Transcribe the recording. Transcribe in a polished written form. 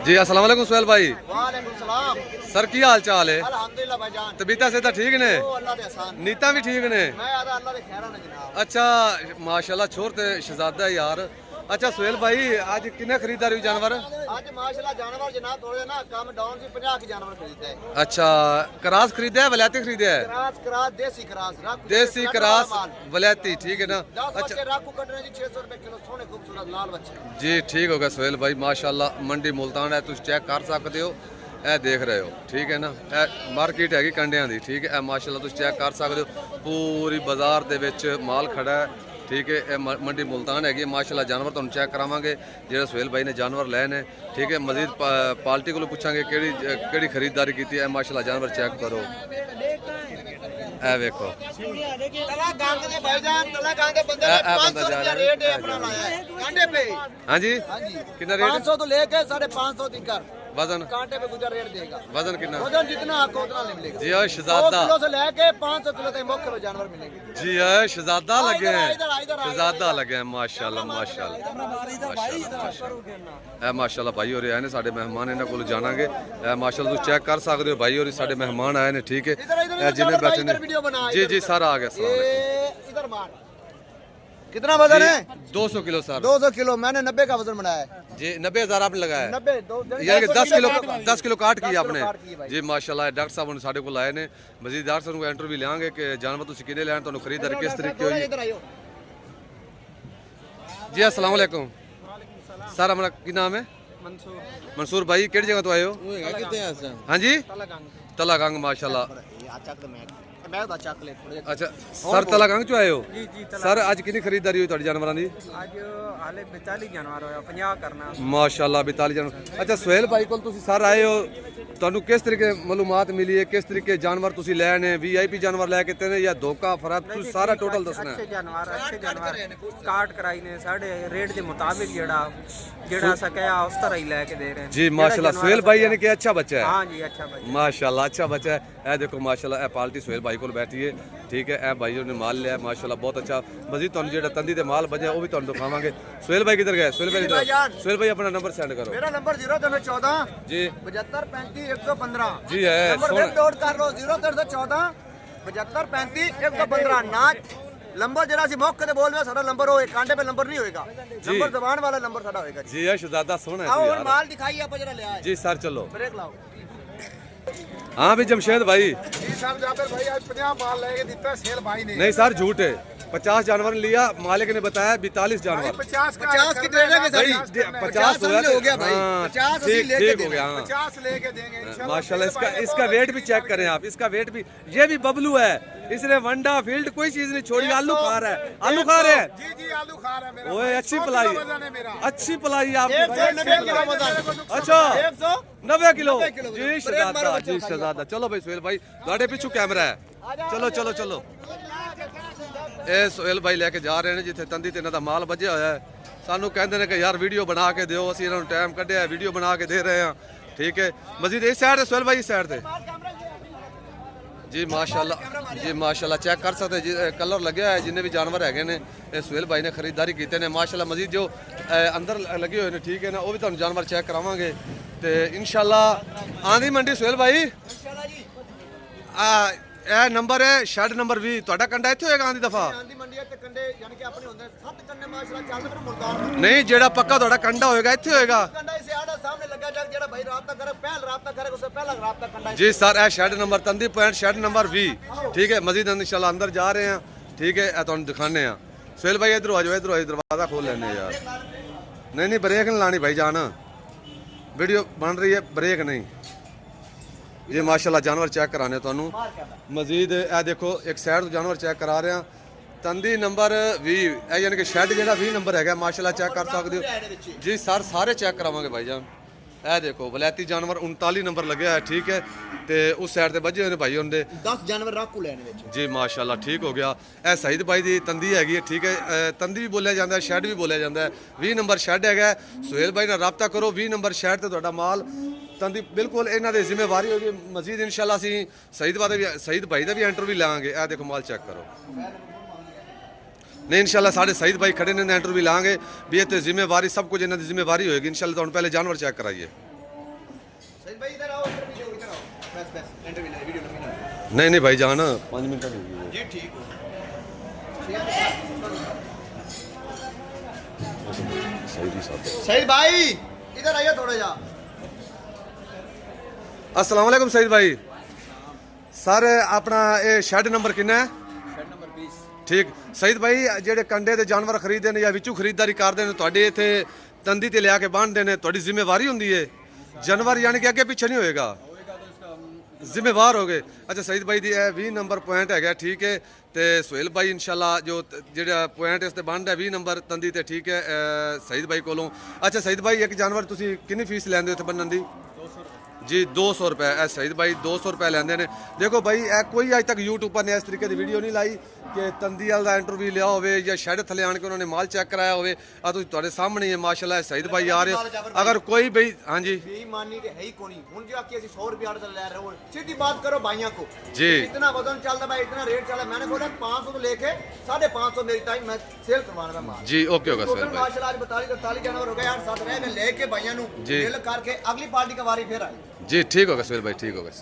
जी अस्सलाम वालेकुम सुहेल भाई। वालेकुम सलाम। सर की हाल चाल है? अल्हम्दुलिल्लाह भाईजान। तबीयत से ठीक ने? अल्लाह दे एहसान। नीता भी ठीक ने? मैं आदा अल्लाह दे खैर ने जनाब। अच्छा माशाल्लाह छोर ते शहजादा है यार। अच्छा सुहेल भाई आज किने खरीदारी हुई जानवर? आज माशाल्लाह जानवर जनाब थोड़े ना कम डाउन से 50 के जानवर खरीदे हैं। अच्छा क्रास खरीदे है वलैती खरीदे है? क्रास देसी क्रास देसी क्रास वलैती ठीक है ना। अच्छा राकू कटने जी 600 रुपए किलो सोने खूबसूरत लाल बच्चे। जी ठीक हो गया सुहेल भाई माशाल्लाह मंडी मुल्तान है तुम चेक कर सकते हो ए देख रहे हो ठीक है ना। ए मार्केट हैगी कंडियां दी ठीक है ए माशाल्लाह तुम चेक कर सकते हो पूरी बाजार दे विच माल खड़ा है ठीक है। ए मंडी मुल्तान हैगी माशाल्लाह जानवर तुम चेक करावांगे जेड़ा सुहेल भाई ने जानवर लए ने ठीक है। मजीद पार्टी को पूछांगे केड़ी खरीदारी की है माशाल्लाह जानवर चेक करो ए देखो तला गांग दे भाईजान तला गांग दे बंदे 500 रुपया रेट है अपना लाया है कांटे पे। हां जी कितना रेट? 500 तो लेके 550 तक वजन कांटे पे गुजर रेट देगा। वजन कितना? वजन जितना आपको उतना मिलेगा जी हां शहजादा 100 किलो से लेके 500 किलो तक मुख्य में जानवर मिलेंगे। जी हां शहजादा लगे हैं शहजादा लगे हैं माशाल्लाह माशाल्लाह ए माशाल्लाह भाई और आए ने साडे मेहमान इन्हां कोल जाणांगे ए माशाल्लाह तुम चेक कर सकते हो भाई और साडे मेहमान आए ने ठीक है। जिन्हें बैठे ने जी जी सर आ गया इधर मार कितना वजन है? 200 किलो सर 200 किलो मैंने 90 का वजन बनाया है जी 90,000 आपने लगाया 90 यानी कि 10 किलो काट किया आपने जी माशाल्लाह। डॉक्टर साहब ने साडे को आए ने मजीद डॉक्टर साहब को इंटरव्यू लेंगे कि जानवर तुसी किने लेन तुहानू खरीदारी किस तरीके होई जी। अस्सलाम वालेकुम सर हमारा की नाम है? मंसूर भाई केड़ी जगह तो आए हो? हां जी तलागंग माशाल्लाह। अच्छा सर तलागंग चो आए हो सर आज कितनी खरीदारी हुई तुहाडी जानवरां दी? आज हाले 42 जानवर होया 50 करना माशाल्लाह 42 जानवर। अच्छा सुहेल भाई कोल तुसी सर आए हो तुहानू किस तरीके मालूमात मिली है किस तरीके जानवर तुसी ले ने वीआईपी जानवर ले के ने या धोखा फराब तुसी सारा टोटल दसना है? अच्छे जानवर काट कराई ने साडे रेट दे मुताबिक जेड़ा सकया उस तरह ही लेके दे रहे हैं जी माशाल्लाह। सुहेल भाई यानी कि अच्छा बच्चा है? हां जी अच्छा बच्चा माशाल्लाह अच्छा बच्चा है। ए देखो माशाल्लाह ए पार्टी सुहेल भाई को बैठी है ठीक है। ए भाइयों ने माल लिया माशाल्लाह बहुत अच्छा। मजीद तुहानू जेड़ा तंदी ते माल बजा वो भी तुहानू दिखावांगे। सुहेल भाई किधर गए? सुहेल भाई अपना नंबर सेंड करो। मेरा नंबर 0314 जी 75 35 115 जी है नंबर नोट कर लो 0314 75 35 115 ना नंबर जरा सी मौके ते बोल में सारा नंबर हो कांटे पे नंबर नहीं होएगा नंबर जबान वाला नंबर साडा होएगा जी है शहजादा सोना है आओ यार माल दिखाइए आप जरा ले आए जी सर चलो ब्रेक लाओ। हाँ भी जमशेद भाई जी साहब जाकर भाई आज 50 माल लेके दिता सेल भाई ने नहीं सर झूठ है 50 जानवर लिया मालिक ने बताया 42 जानवर 50 की दे देंगे सर 50 हो गया भाई 50 ठीक ठीक हो गया। 50 लेके देंगे इंशाल्लाह माशाल्लाह इसका वेट भी चेक करें आप इसका वेट भी ये भी बबलू है इसने वंडा फील्ड कोई चीज नहीं छोड़ी आलू खा रहा है आलू खा रहे हैं जी जी आलू खा रहा है मेरा ओए अच्छी पलाई अच्छी पलाई आपकी अच्छा 90 किलो जी शहजादा चलो भाई सुहेल भाई गाड़े पीछू कैमरा है चलो चलो चलो ए सुहेल भाई लेके जा रहे हैं जिथे तंदी ते इन्हां दा माल बजया होया है सानू कहंदे ने कि यार वीडियो बना के दियो असीं इन्हां नूं टाइम कढिया वीडियो बना के दे रहे हैं ठीक है। मजीद इस साइड सुहेल भाई इस साइड ते जी माशाल्लाह चेक कर सकते जी कलर लगे है जिन्हें भी जानवर है ने सुहेल भाई ने खरीदारी की ने माशाल्लाह। मजीद जो अंदर लगे हुए हैं ठीक है ना वो भी तुहानू जानवर चेक करावांगे ते इंशाल्लाह आंधी मंडी सुहेल भाई ए नंबर है शेड नंबर 20 ਤੁਹਾਡਾ ਕੰਡਾ ਇੱਥੇ ਹੋਏਗਾ ਆਂਦੀ ਦਫਾ ਆਂਦੀ ਮੰਡੀ ਤੇ ਕੰਡੇ ਯਾਨੀ ਕਿ ਆਪਣੇ ਹੁੰਦੇ 7 ਕੰਡੇ ਮਾਸ਼ਾਅੱਲਾ ਚੱਲਦੇ ਪਰ ਮੁਲਤਾਨ ਨਹੀਂ ਜਿਹੜਾ ਪੱਕਾ ਤੁਹਾਡਾ ਕੰਡਾ ਹੋਏਗਾ ਇੱਥੇ ਹੋਏਗਾ ਕੰਡਾ ਇਸੇ ਆੜਾ ਸਾਹਮਣੇ ਲੱਗਾ ਜਾ ਜਿਹੜਾ ਭਾਈ ਰਾਬਤਾ करे पहल राब्ता करे उससे पहला राब्ता कंडा जी सर ए शेड नंबर तंदी पॉइंट शेड नंबर 20 ठीक है। मजीद इंशाल्लाह अंदर जा रहे हैं ठीक है ए ਤੁਹਾਨੂੰ दिखाने हैं सुहेल भाई इधर आ जाओ दरवाजा खोल लेने यार नहीं ब्रेक नहीं लानी भाई जान वीडियो बन रही है ब्रेक नहीं ये माशाल्लाह जानवर चेक कराने तुहानू मजीद ए देखो एक साइड तो जानवर चेक करा रहे हैं तंदी नंबर 20 यानी कि शेड जेड़ा 20 नंबर है माशाल्लाह चेक कर सकते हो जी सर सारे चेक करावांगे भाईजान। ए देखो वलैती जानवर 39 नंबर लगे है ठीक है ते उस साइड ते बजे हुए भाई उनके 10 जानवर राकू लेने विच जी माशाल्लाह ठीक हो गया। ए सईद भाई दी तंदी हैगी ठीक है तंदी भी बोलिया जाता है शेड भी बोलिया जाता है 20 नंबर शेड है सुहेल भाई नाल राब्ता करो 20 नंबर शेड ते तुहाडा माल तंदी बिल्कुल इन्हां दी जिम्मेवारी होगी। मजीद इंशाल्लाह असीं सईद भाई दा भी इंटरव्यू लांगे ए देखो माल चेक करो नहीं इंशाल्लाह साढ़े सईद भाई खड़े ने इंटरव्यू लांगे भी ये जिम्मेवारी सब कुछ इन्हों की जिम्मेवारी होएगी इंशाल्लाह। तो पहले जानवर चेक कराइए। सईद भाई इधर आओ, इधर आओ, बस इंटरव्यू ले, वीडियो लंबी ना। नहीं नहीं भाई जान 5 मिनट जी ठीक हो। सईद भाई इधर आइए थोड़ा जा। अस्सलाम वालेकुम सईद भाई। सर अपना ये शेड नंबर कितना है? Shade number 20। ठीक सईद भाई ਜਿਹੜੇ ਕੰਡੇ ਦੇ ਜਾਨਵਰ ਖਰੀਦਦੇ ਨੇ ਜਾਂ ਵਿੱਚੋਂ ਖਰੀਦਦਾਰੀ ਕਰਦੇ ਨੇ ਤੁਹਾਡੇ ਇੱਥੇ ਤੰਦੀ ਤੇ ਲਿਆ ਕੇ ਬੰਨਦੇ ਨੇ ਤੁਹਾਡੀ ਜ਼ਿੰਮੇਵਾਰੀ ਹੁੰਦੀ ਹੈ ਜਾਨਵਰ ਯਾਨੀ ਕਿ ਅੱਗੇ ਪਿੱਛੇ ਨਹੀਂ ਹੋਏਗਾ ਜ਼ਿੰਮੇਵਾਰ ਹੋਗੇ। ਅੱਛਾ ਸਈਦ ਭਾਈ ਦੀ ਇਹ 20 ਨੰਬਰ ਪੁਆਇੰਟ ਹੈਗਾ ਠੀਕ ਹੈ ਤੇ ਸੁਹੇਲ ਭਾਈ ਇਨਸ਼ਾਅੱਲਾ ਜੋ ਜਿਹੜਾ ਪੁਆਇੰਟ ਇਸ ਤੇ ਬੰਨਦਾ 20 ਨੰਬਰ ਤੰਦੀ ਤੇ ਠੀਕ ਹੈ ਸਈਦ ਭਾਈ ਕੋਲੋਂ। ਅੱਛਾ ਸਈਦ ਭਾਈ ਇੱਕ ਜਾਨਵਰ ਤੁਸੀਂ ਕਿੰਨੀ ਫੀਸ ਲੈਂਦੇ ਹੋ ਇੱਥੇ ਬੰਨਣ ਦੀ? जी 200 रुपए। ए सईद भाई 200 रुपए लेंदे ने। देखो भाई कोई अज तक यूट्यूब पर ने इस तरीके की वीडियो नहीं लाई कि तंदी वाल का इंटरव्यू लिया हो या शेड थले आन के उन्होंने माल चेक कराया हो। तुहाडे सामने ही है माशाल्लाह सईद भाई आ रहे। अगर कोई भाई हाँ जी बेईमानी ते है ही कोनी। हुन जो आके 100 रुपया ले रहे हो, सीधी बात करो भाइयों को जी इतना वजन चलता भाई, इतना रेट चला। मैंने बोला 500 तो लेके 550 मेरी टाइम मैं सेल करवाना है माल जी। ओके ओके सईद भाई माशाल्लाह आज 42 जानवर हो गए यार, साथ रह गए लेके भाइयों नु जी। सेल करके अगली पार्टी का वारी फिर आई जी ठीक होगा सुहेल भाई ठीक होगा।